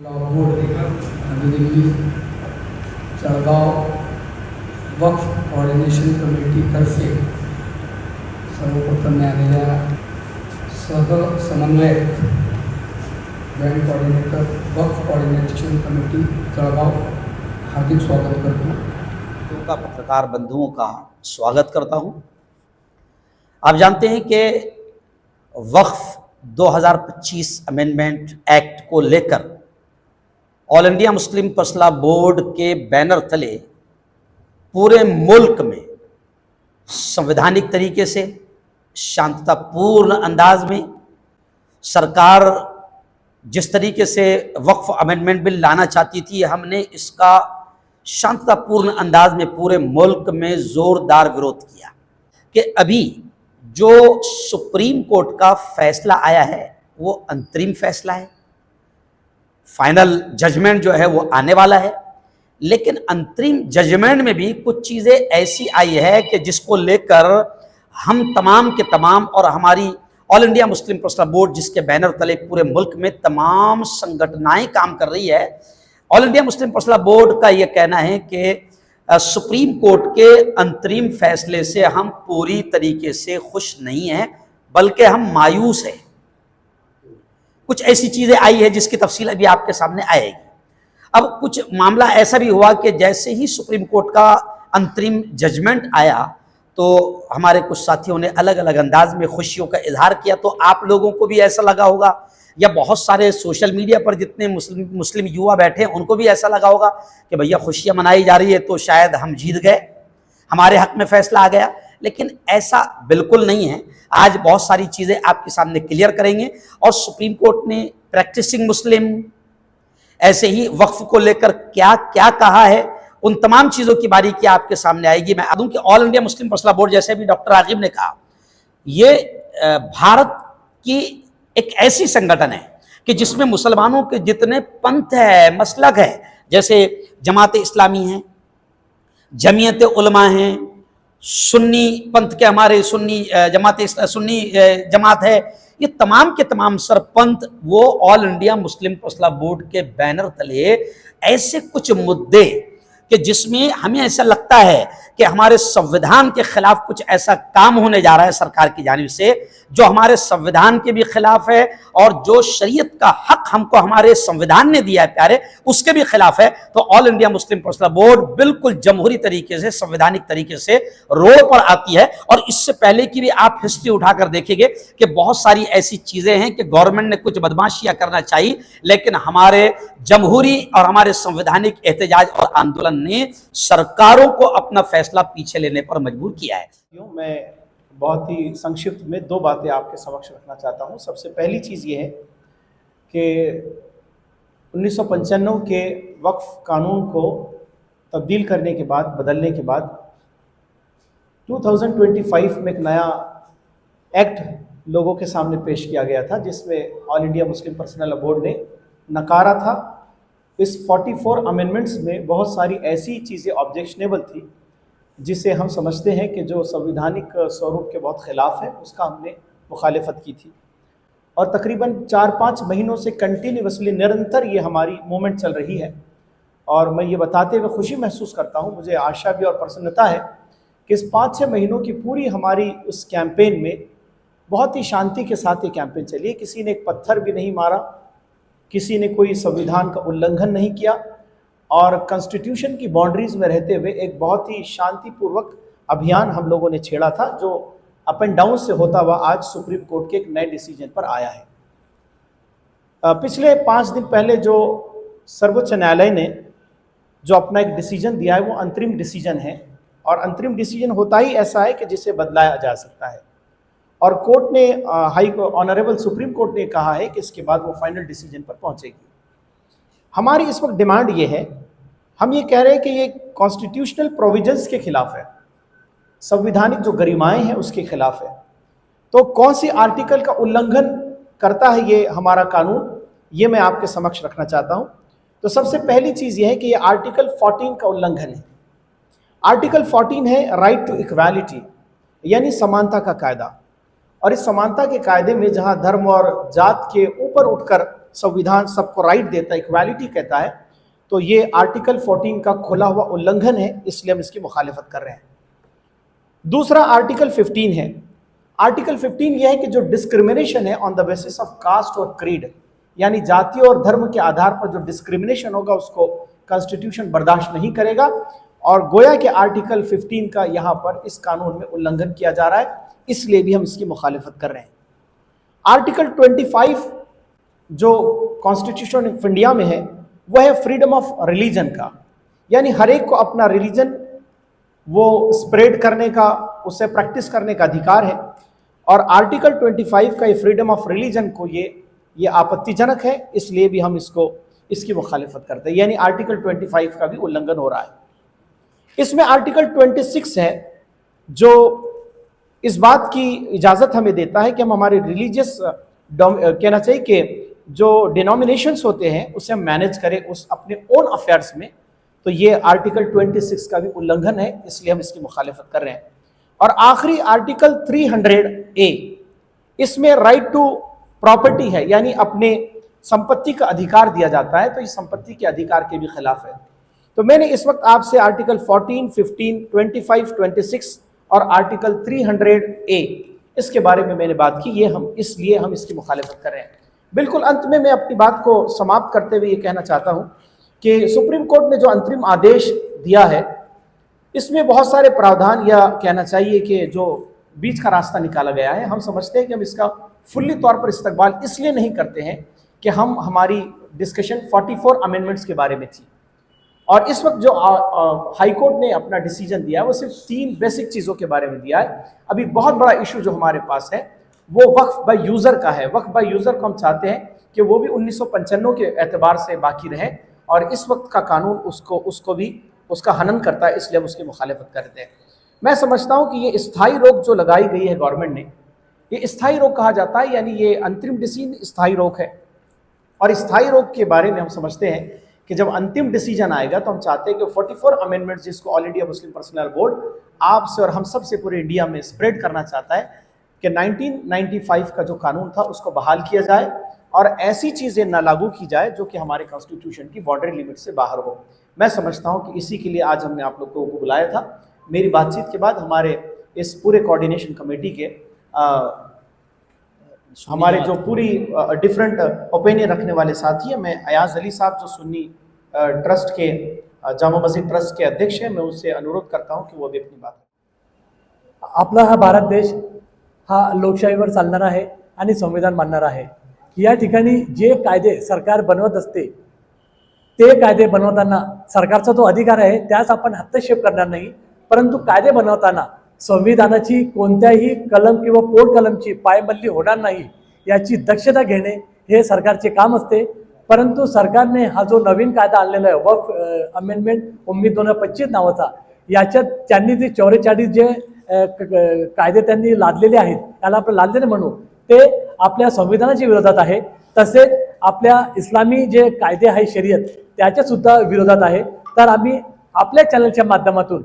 Board नवी दिल्ली जळगाव वक्फ coordination कमिटीतर्फे सर्वप्रथम मी आलेल्या सह समन्वयक जॉइंट कोऑर्डिनेटर वक्फ कोऑर्डिनेशन कमिटी जळगाव हार्दिक स्वागत करतो। का पत्रकार बंधुओं का स्वागत करता हूं। आप जानते हैं कि वक्फ 2025 अमेंडमेंट एक्ट को लेकर all India Muslim personal board के बैनर तले पूरे मुल्क में संवैधानिक तरीके से शांततापूर्ण अंदाज में सरकार जिस तरीके से वक्फ अमेंडमेंट बिल लाना चाहती थी, हमने इसका शांततापूर्ण अंदाज में पूरे मुल्क में जोरदार विरोध किया कि अभी जो सुप्रीम कोर्ट का फैसला आया है वो अंतरिम फैसला है, फाइनल जजमेंट जो है वो आने वाला है। लेकिन अंतरिम जजमेंट में भी कुछ चीज़ें ऐसी आई है कि जिसको लेकर हम तमाम के तमाम और हमारी all India Muslim personal board जिसके बैनर तले पूरे मुल्क में तमाम संगठनाएं काम कर रही है, all India Muslim personal board का ये कहना है कि सुप्रीम कोर्ट के अंतरिम फैसले से हम पूरी तरीके से खुश नहीं हैं, बल्कि हम मायूस हैं। कुछ ऐसी चीज़ें आई है जिसकी तफसील अभी आपके सामने आएगी। अब कुछ मामला ऐसा भी हुआ कि जैसे ही सुप्रीम कोर्ट का अंतरिम जजमेंट आया तो हमारे कुछ साथियों ने अलग अलग अंदाज में खुशियों का इजहार किया। तो आप लोगों को भी ऐसा लगा होगा, या बहुत सारे सोशल मीडिया पर जितने मुस्लिम युवा बैठे हैं उनको भी ऐसा लगा होगा कि भैया खुशियाँ मनाई जा रही है तो शायद हम जीत गए, हमारे हक में फैसला आ गया। लेकिन ऐसा बिल्कुल नहीं है। आज बहुत सारी चीज़ें आपके सामने क्लियर करेंगे और सुप्रीम कोर्ट ने प्रैक्टिसिंग मुस्लिम ऐसे ही वक्फ को लेकर क्या क्या कहा है, उन तमाम चीज़ों की बारीकी आपके सामने आएगी। मैं दूं कि all India Muslim personal board, जैसे भी डॉक्टर आकिब ने कहा, ये भारत की एक ऐसी संगठन है कि जिसमें मुसलमानों के जितने पंथ है, मसलक है, जैसे जमात इस्लामी है, जमीयत उलमा हैं, सुन्नी पंथ के हमारे सुन्नी जमात है, ये तमाम के तमाम सरपंथ वो all India Muslim personal board के बैनर तले ऐसे कुछ मुद्दे कि जिसमें हमें ऐसा लगता है कि हमारे संविधान के खिलाफ कुछ ऐसा काम होने जा रहा है सरकार की जानिब से जो हमारे संविधान के भी खिलाफ है और जो शरीयत का हक हमको हमारे संविधान ने दिया है प्यारे, उसके भी खिलाफ है। तो all India Muslim personal board बिल्कुल जमहूरी तरीके से, संवैधानिक तरीके से रोड पर आती है। और इससे पहले की भी आप हिस्ट्री उठाकर देखेंगे कि बहुत सारी ऐसी चीजें हैं कि गवर्नमेंट ने कुछ बदमाशियां करना चाहिए, लेकिन हमारे जमहूरी और हमारे संवैधानिक एहतजाज और आंदोलन ने सरकारों को अपना फैसला पीछे लेने पर मजबूर किया है। मैं बहुत ही संक्षिप्त में दो बातें आपके समक्ष रखना चाहता हूं। सबसे पहली चीज़ ये है कि 1995 के वक्फ कानून को तब्दील करने के बाद, बदलने के बाद 2025 में एक नया एक्ट लोगों के सामने पेश किया गया था जिसमें all India Muslim personal board ने नकारा था। इस 44 अमेंडमेंट्स में बहुत सारी ऐसी चीज़ें ऑब्जेक्शनेबल थी जिसे हम समझते हैं कि जो संवैधानिक स्वरूप के बहुत ख़िलाफ़ है, उसका हमने मुखालिफत की थी। और तकरीबन 4-5 महीनों से कंटिन्यूसली निरंतर ये हमारी मूवमेंट चल रही है। और मैं ये बताते हुए खुशी महसूस करता हूँ, मुझे आशा भी और प्रसन्नता है कि इस 5-6 महीनों की पूरी हमारी उस कैंपेन में बहुत ही शांति के साथ ये कैंपेन चली है। किसी ने एक पत्थर भी नहीं मारा, किसी ने कोई संविधान का उल्लंघन नहीं किया और कॉन्स्टिट्यूशन की बाउंड्रीज में रहते हुए एक बहुत ही शांतिपूर्वक अभियान हम लोगों ने छेड़ा था, जो अप एंड डाउन से होता हुआ आज सुप्रीम कोर्ट के एक नए डिसीजन पर आया है। पिछले 5 दिन पहले जो सर्वोच्च न्यायालय ने जो अपना एक डिसीजन दिया है वो अंतरिम डिसीजन है, और अंतरिम डिसीजन होता ही ऐसा है कि जिसे बदलाया जा सकता है। और कोर्ट ने ऑनरेबल सुप्रीम कोर्ट ने कहा है कि इसके बाद वो फाइनल डिसीजन पर पहुंचेगी। हमारी इस वक्त डिमांड ये है, हम ये कह रहे हैं कि ये कॉन्स्टिट्यूशनल प्रोविजंस के खिलाफ है, संविधानिक जो गरिमाएं हैं उसके खिलाफ है। तो कौन सी आर्टिकल का उल्लंघन करता है ये हमारा कानून, ये मैं आपके समक्ष रखना चाहता हूँ। तो सबसे पहली चीज़ ये है कि ये आर्टिकल 14 का उल्लंघन है। आर्टिकल 14 है राइट टू इक्वालिटी, यानी समानता का कायदा। और इस समानता के कायदे में जहाँ धर्म और जात के ऊपर उठकर संविधान सबको राइट देता है, इक्वालिटी कहता है, तो ये आर्टिकल 14 का खुला हुआ उल्लंघन है, इसलिए हम इसकी मुखालिफत कर रहे हैं। दूसरा आर्टिकल 15 है। आर्टिकल 15 यह है कि जो डिस्क्रिमिनेशन है on the basis of caste और क्रीड, यानी जाति और धर्म के आधार पर जो डिस्क्रिमिनेशन होगा उसको कॉन्स्टिट्यूशन बर्दाश्त नहीं करेगा, और गोया के आर्टिकल 15 का यहाँ पर इस कानून में उल्लंघन किया जा रहा है, इसलिए भी हम इसकी मुखालिफत कर रहे हैं। आर्टिकल 25 जो कॉन्स्टिट्यूशन ऑफ इंडिया में है वह है फ्रीडम ऑफ रिलीजन का, यानी हर एक को अपना रिलीजन वो स्प्रेड करने का, उसे प्रैक्टिस करने का अधिकार है, और आर्टिकल 25 का ये फ्रीडम ऑफ रिलीजन को ये आपत्तिजनक है, इसलिए भी हम इसकी मुखालिफत करते हैं, यानी आर्टिकल 25 का भी उल्लंघन हो रहा है। इसमें आर्टिकल 26 है जो इस बात की इजाज़त हमें देता है कि हम हमारे रिलीजियस कहना चाहिए कि जो डिनोमिनेशंस होते हैं उसे हम मैनेज करें उस अपने ओन अफेयर्स में, तो ये आर्टिकल 26 का भी उल्लंघन है, इसलिए हम इसकी मुखालिफत कर रहे हैं। और आखिरी आर्टिकल 300A, इसमें राइट टू प्रॉपर्टी है, यानी अपने संपत्ति का अधिकार दिया जाता है, तो इस संपत्ति के अधिकार के भी खिलाफ है। तो मैंने इस वक्त आपसे आर्टिकल 14, 15, 25, 26 और आर्टिकल 300A इसके बारे में मैंने बात की, इसलिए हम इसकी मुखालिफत कर रहे हैं। बिल्कुल अंत में मैं अपनी बात को समाप्त करते हुए ये कहना चाहता हूँ कि सुप्रीम कोर्ट ने जो अंतरिम आदेश दिया है इसमें बहुत सारे प्रावधान, या कहना चाहिए कि जो बीच का रास्ता निकाला गया है, हम समझते हैं कि हम इसका फुल्ली तौर पर इस्तकबाल इसलिए नहीं करते हैं कि हमारी डिस्कशन 44 अमेंडमेंट्स के बारे में थी, और इस वक्त जो हाई कोर्ट ने अपना डिसीजन दिया है वो सिर्फ 3 बेसिक चीज़ों के बारे में दिया है। अभी बहुत बड़ा इशू जो हमारे पास है वो वक्फ बाय यूज़र का है। वक्फ बाय यूज़र को हम चाहते हैं कि वो भी 1995 के एतबार से बाकी रहे, और इस वक्त का कानून उसको भी उसका हनन करता है, इसलिए हम उसकी मुखालिफत करते हैं। मैं समझता हूँ कि ये स्थायी रोक जो लगाई गई है गवर्नमेंट ने, ये स्थायी रोक कहा जाता है, यानी ये अंतरिम डिसीजन स्थायी रोक है। और स्थायी रोक के बारे में हम समझते हैं कि जब अंतिम डिसीजन आएगा तो हम चाहते हैं कि 44 अमेंडमेंट जिसको all India Muslim personal board आपसे और हम सब से पूरे इंडिया में स्प्रेड करना चाहता है कि 1995 का जो कानून था उसको बहाल किया जाए, और ऐसी चीज़ें ना लागू की जाए जो कि हमारे कॉन्स्टिट्यूशन की बॉर्डर लिमिट से बाहर हो। मैं समझता हूँ कि इसी के लिए आज हमने आप लोगों को बुलाया था। मेरी बातचीत के बाद हमारे इस पूरे कोऑर्डिनेशन कमेटी के हमारे जो पूरी डिफरेंट ओपिनियन रखने वाले साथी हैं, मैं अयाज अली साहब जो सुन्नी ट्रस्ट के जामा मस्जिद ट्रस्ट के अध्यक्ष हैं, मैं उससे अनुरोध करता हूं कि वो भी अपनी बात करें। आपला हा भारत देश हा लोकशाहीवर चालणारा आहे आणि संविधान मानणारा आहे। या ठिकाणी जे कायदे सरकार बनवत असते ते कायदे बनवताना सरकारचा जो अधिकार आहे त्यास आपण हस्तक्षेप करणार नाही, परंतु कायदे बनवताना संविधानाची कोणत्याही कलम किंवा पोट कलमची पायमल्ली होणार नाही याची दक्षता घेणे हे सरकारचे काम असते। परंतु सरकारने हा जो नवीन कायदा आणलेला आहे वक्फ अमेंडमेंट 1925 नावाचा, याच्यात त्यांनी जे 44 जे कायदे त्यांनी लादलेले आहेत, त्याला आपण लादलेले म्हणू, ते आपल्या संविधानाच्या विरोधात आहे। तसेच आपल्या इस्लामी जे कायदे आहे शरीयत त्याच्या सुद्धा विरोधात आहे। तर आम्ही आपल्या चॅनलच्या माध्यमातून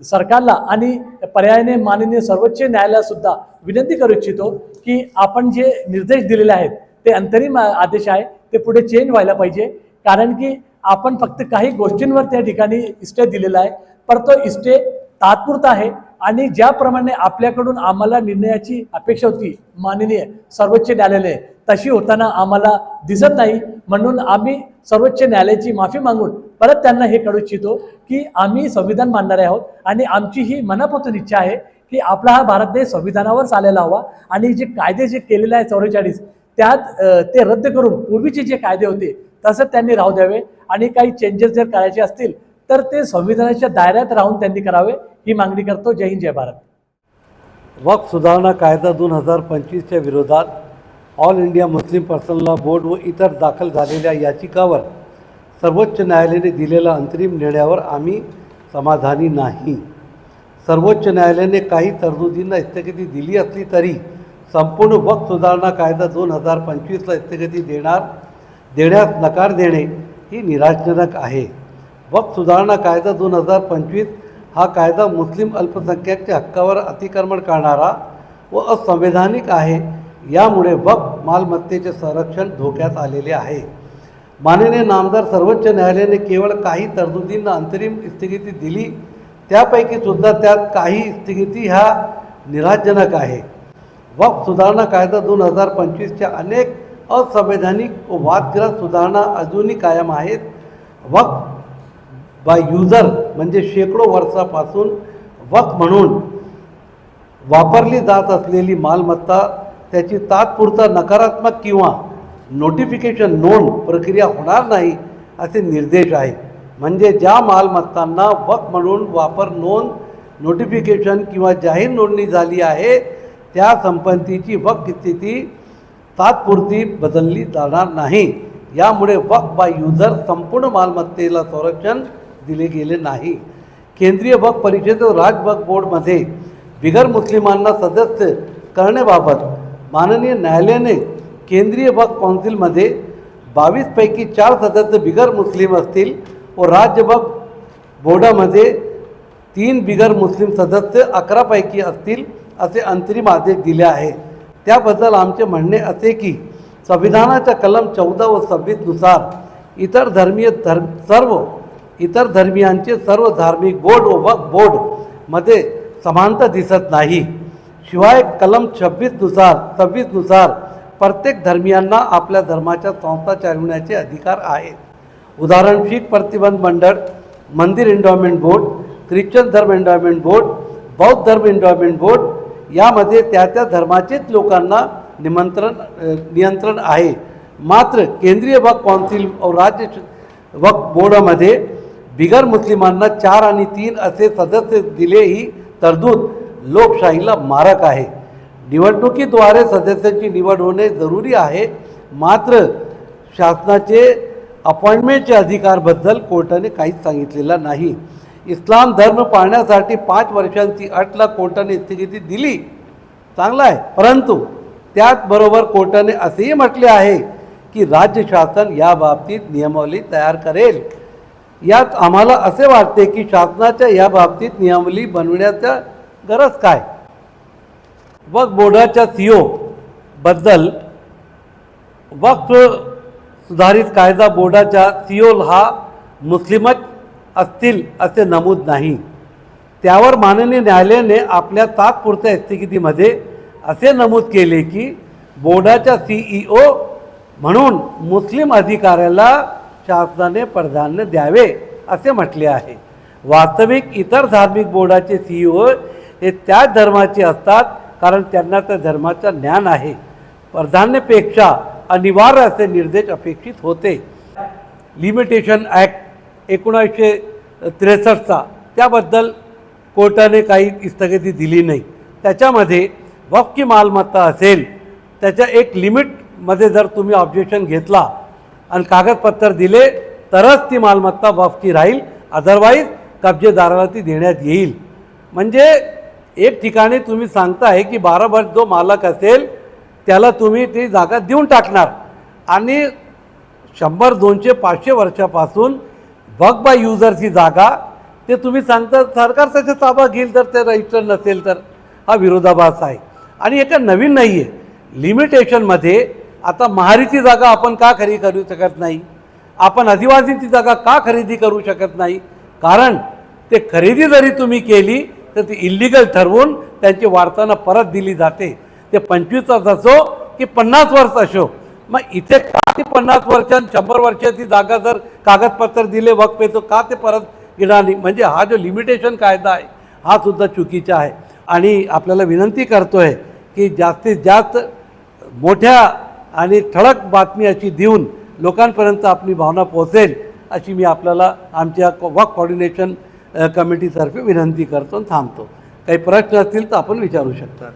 सरकारला आणि पर्यायाने माननीय सर्वोच्च न्यायालयाला सुद्धा विनंती करू इच्छितो की आपण जे निर्देश दिलेले आहेत ते अंतरिम आदेश आहे ते पुढे चेंज व्हायला पाहिजे, कारण की आपण फक्त काही गोष्टींवर त्या ठिकाणी स्टे दिलेला आहे, पर तो स्टे तात्पुरता आहे आणि ज्याप्रमाणे आपल्याकडून आम्हाला निर्णयाची अपेक्षा होती माननीय सर्वोच्च न्यायालयाने तशी होताना आम्हाला दिसत नाही। म्हणून आम्ही सर्वोच्च न्यायालयाची माफी मागून परत त्यांना हे कळू इच्छितो की आम्ही संविधान मानणारे आहोत आणि आमची ही मनापासून इच्छा आहे की आपला हा भारत देश संविधानावर चालायला हवा आणि जे कायदे जे केलेले आहे 44 त्यात ते रद्द करून पूर्वीचे जे कायदे होते तसं त्यांनी राहू द्यावे आणि काही चेंजेस जर करायचे असतील तर ते संविधानाच्या दायऱ्यात राहून त्यांनी करावे, ही मागणी करतो। जय हिंद, जय भारत। वक्फ सुधारणा कायदा 2025च्या विरोधात all India Muslim personal law board व इतर दाखल झालेल्या याचिकावर सर्वोच्च न्यायालयाने दिलेल्या अंतरिम निर्णयावर आम्ही समाधानी नाही। सर्वोच्च न्यायालयाने काही तरतुदींना स्थगिती दिली असली तरी संपूर्ण वक्फ सुधारणा कायदा 2025ला स्थगिती देण्यास नकार देणे ही निराशाजनक आहे। वक्फ सुधारणा कायदा 2025 हा कायदा मुस्लिम अल्पसंख्याकच्या हक्कावर अतिक्रमण करणारा व असंवैधानिक आहे। यामुळे वक्फ मालमत्तेचे संरक्षण धोक्यात आलेले आहे. माननीय नामदार सर्वोच्च न्यायालयाने केवळ काही तरतुदींना अंतरिम स्थगिती दिली, त्यापैकी सुद्धा त्यात काही स्थगिती ह्या निराशजनक आहे. वक्फ सुधारणा कायदा 2025च्या अनेक असंवैधानिक व वादग्रस्त सुधारणा अजूनही कायम आहेत. वक्फ बाय युजर म्हणजे शेकडो वर्षापासून वक्फ म्हणून वापरली जात असलेली मालमत्ता त्याची तात्पुरता नकारात्मक किंवा नोटिफिकेशन नोंद प्रक्रिया होणार नाही असे निर्देश आहे. म्हणजे ज्या मालमत्तांना वक्फ म्हणून वापर नोंद नोटिफिकेशन किंवा जाहीर नोंदणी झाली आहे त्या संपत्तीची वक्फ स्थिती तात्पुरती बदलली जाणार नाही. यामुळे वक्फ बाय युजर संपूर्ण मालमत्तेला संरक्षण दिले गेले नाही. केंद्रीय वक्फ परिषद व राज्य वक्फ बोर्डमध्ये बिगर मुस्लिमांना सदस्य करण्याबाबत माननीय न्यायालयाने केंद्रीय वक्फ कौन्सिलमध्ये 22 पैकी 4 सदस्य बिगर मुस्लिम असतील व राज्य वक्फ बोर्डामध्ये 3 बिगर मुस्लिम सदस्य 11 पैकी असतील असे अंतरिम आदेश दिले आहे. त्याबद्दल आमचे म्हणणे असे की संविधानाच्या कलम 14 व 26 नुसार इतर धर्मियांचे सर्व धार्मिक बोर्ड व वक्फ बोर्डमध्ये समानता दिसत नाही. शिवाय कलम 26 नुसार प्रत्येक धर्मियांना आपल्या धर्माच्या संस्था चालविण्याचे अधिकार आहेत. उदाहरण शीख प्रतिबंध मंडळ, मंदिर एंडॉवमेंट बोर्ड, ख्रिश्चन धर्म एंडॉवमेंट बोर्ड, बौद्ध धर्म एंडॉवमेंट बोर्ड यामध्ये त्या धर्माचेच लोकांना नियंत्रण आहे. मात्र केंद्रीय वक्फ कौन्सिल और राज्य वक्फ बोर्डामध्ये बिगर मुस्लिमांना 4 आणि 3 असे सदस्य दिले ही तरतूद लोकशाहीला मारक आहे. निवडणुकीद्वारे सदस्यांची निवड होणे जरुरी आहे. मात्र शासनाचे अपॉइंटमेंटचे अधिकारबद्दल कोर्टाने काहीच सांगितलेलं नाही. इस्लाम धर्म पाळण्यासाठी 5 वर्षांची अटला कोर्टाने स्थगिती दिली, चांगला आहे. परंतु त्याचबरोबर कोर्टाने असेही म्हटले आहे की राज्य शासन याबाबतीत नियमावली तयार करेल. यात आम्हाला असे वाटते की शासनाच्या याबाबतीत नियमावली बनवण्याचा गरज काय. वक्फ बोर्डाच्या CEO बद्दल वक्फ सुधारित कायदा बोर्डाच्या CEO हा मुस्लिमच असतील असे नमूद नाही. त्यावर माननीय न्यायालयाने आपल्या तात्पुरत्या स्थगितीमध्ये असे नमूद केले की बोर्डाच्या CEO म्हणून मुस्लिम अधिकाऱ्याला शासनाने प्राधान्य द्यावे असे म्हटले आहे. वास्तविक इतर धार्मिक बोर्डाचे CEO हे त्याच धर्माचे असतात कारण त्यांना त्या धर्माचं ज्ञान आहे. प्राधान्यापेक्षा अनिवार्य असे निर्देश अपेक्षित होते. लिमिटेशन ॲक्ट 1963चा त्याबद्दल कोर्टाने काही स्थगिती दिली नाही. त्याच्यामध्ये वक्फची मालमत्ता असेल त्याच्या एक लिमिटमध्ये जर तुम्ही ऑब्जेक्शन घेतला आणि कागदपत्र दिले तरच ती मालमत्ता वक्फची राहील, अदरवाईज कब्जेदाराला ती देण्यात येईल. म्हणजे एक ठिकाणी तुम्ही सांगताय की 12 वर्ष जो मालक असेल त्याला तुम्ही ती जागा देऊन टाकणार आणि 100, 200, 500 वर्षापासून वक्फ बाय युजरची जागा ते तुम्ही सांगता सरकार त्याचा ताबा घेईल तर ते रजिस्टर नसेल तर हा विरोधाभास आहे. आणि एका नवीन नाही आहे. लिमिटेशनमध्ये आता महारीची जागा आपण का खरेदी करू शकत नाही, आपण आदिवासींची जागा का खरेदी करू शकत नाही. कारण ते खरेदी जरी तुम्ही केली तर ती इल्लिगल ठरवून त्यांची वारसांना परत दिली जाते. ते 25 वर्ष असो की 50 वर्ष असो. मग इथे का ती 50 वर्षांनी 100 वर्षाची जागा जर कागदपत्र दिले वक्फ तो का ते परत घेणार नाही. म्हणजे हा जो लिमिटेशन कायदा आहे हा सुद्धा चुकीचा आहे. आणि आपल्याला विनंती करतोय की जास्तीत जास्त मोठ्या आणि ठळक बातमी अशी देऊन लोकांपर्यंत आपली भावना पोहोचेल अशी मी आपल्याला आमच्या वक्फ कोऑर्डिनेशन कमिटीतर्फे विनंती करतो आणि थांबतो. काही प्रश्न असतील तर आपण विचारू शकता.